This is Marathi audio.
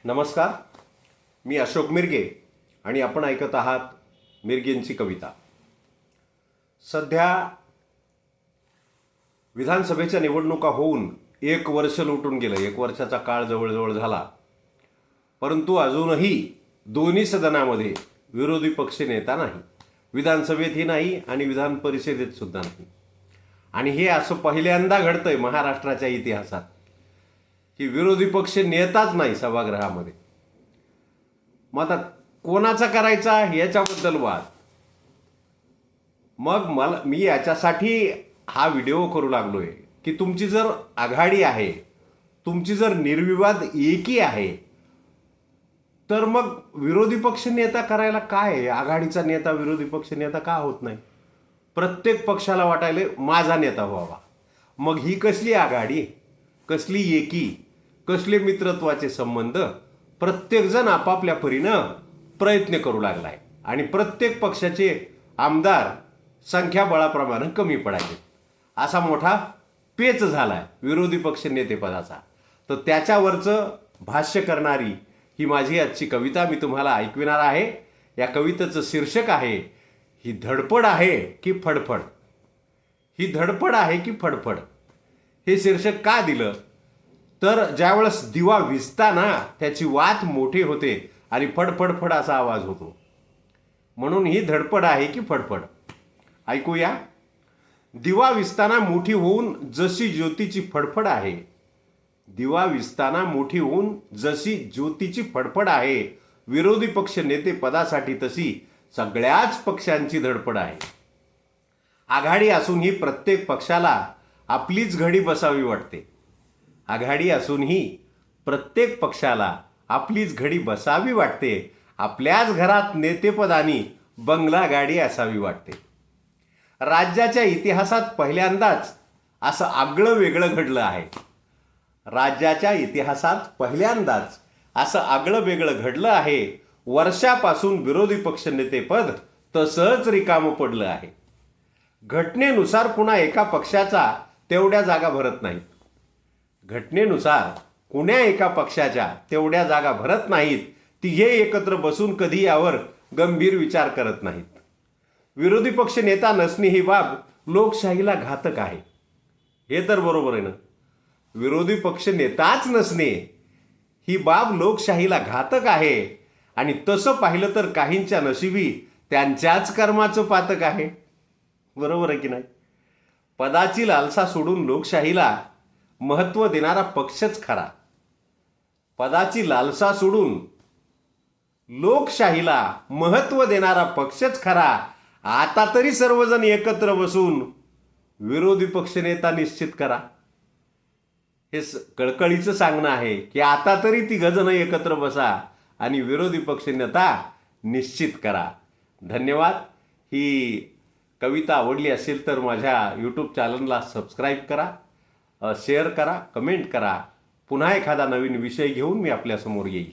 नमस्कार, मी अशोक मिरगे आणि आपण ऐकत आहात मिरगेंची कविता. सध्या विधानसभेच्या निवडणुका होऊन 1 वर्ष लुटून गेलं. 1 वर्षाचा काळ जवळजवळ झाला. परंतु अजूनही दोन्ही सदनामध्ये विरोधी पक्ष नेता नाही. विधानसभेतही नाही आणि विधान परिषदेत सुद्धा नाही. आणि हे असं पहिल्यांदा घडतंय महाराष्ट्राच्या इतिहासात की विरोधी पक्ष नेताच नाही सभागृहामध्ये. मग आता कोणाचा करायचा याच्याबद्दल वाद. मग मी याच्यासाठी हा व्हिडिओ करू लागलोय की तुमची जर आघाडी आहे, तुमची जर निर्विवाद एकी आहे, तर मग विरोधी पक्ष नेता करायला काय आहे? आघाडीचा नेता विरोधी पक्ष नेता का होत नाही? प्रत्येक पक्षाला वाटायले माझा नेता व्हावा. मग ही कसली आघाडी, कसली एकी, कसले मित्रत्वाचे संबंध? प्रत्येकजण आपापल्या परीनं प्रयत्न करू लागलाय आणि प्रत्येक पक्षाचे आमदार संख्याबळाप्रमाणे कमी पडायचे असा मोठा पेच झालाय विरोधी पक्ष नेतेपदाचा. तर त्याच्यावरचं भाष्य करणारी ही माझी आजची कविता मी तुम्हाला ऐकविणार आहे. या कवितेचं शीर्षक आहे, ही धडपड आहे की फडफड. ही धडपड आहे की फडफड. हे शीर्षक का दिलं तर ज्यावेळेस दिवा विझताना त्याची वात मोठी होते आणि फडफडफड असा आवाज होतो, म्हणून ही धडपड आहे की फडफड. ऐकूया. दिवा विझताना मोठी होऊन जशी ज्योतीची फडफड आहे, दिवा विझताना मोठी होऊन जशी ज्योतीची फडफड आहे, विरोधी पक्ष नेते पदासाठी तशी सगळ्याच पक्षांची धडपड आहे. आघाडी असूनही प्रत्येक पक्षाला आपलीच घडी बसावी वाटते. आघाडी असूनही प्रत्येक पक्षाला आपलीच घडी बसावी वाटते. आपल्याच घरात नेतेपदानी बंगला गाडी असावी वाटते. राज्याच्या इतिहासात पहिल्यांदाच असं आगळं वेगळं घडलं आहे. राज्याच्या इतिहासात पहिल्यांदाच असं आगळं वेगळं घडलं आहे. वर्षापासून विरोधी पक्ष नेतेपद तसंच रिकामं पडलं आहे. घटनेनुसार पुन्हा एका पक्षाचा तेवढ्या जागा भरत नाहीत. घटनेनुसार कुण्या एका पक्षाच्या तेवढ्या जागा भरत नाहीत. तिघे एकत्र बसून कधी यावर गंभीर विचार करत नाहीत. विरोधी पक्ष नेता नसणे ही बाब लोकशाहीला घातक आहे. हे तर बरोबर आहे ना. विरोधी पक्ष नेताच नसणे ही बाब लोकशाहीला घातक आहे. आणि तसं पाहिलं तर काहींच्या नशिबी त्यांच्याच कर्माचं पातक आहे. बरोबर आहे की नाही? पदाची लालसा सोडून लोकशाहीला महत्त्व देणारा पक्षच खरा. पदाची लालसा सोडून लोकशाहीला महत्त्व देणारा पक्षच खरा. आता तरी सर्वजण एकत्र बसून विरोधी पक्षनेता निश्चित करा. हे कळकळीचं सांगणं आहे की आता तरी तिघजण एकत्र बसा आणि विरोधी पक्षनेता निश्चित करा. धन्यवाद. ही कविता आवडली असेल तर माझ्या यूट्यूब चॅनलला सबस्क्राईब करा, शेअर करा, कमेंट करा. पुन्हा एखादा नवीन विषय घेऊन मी आपल्यासमोर येईल.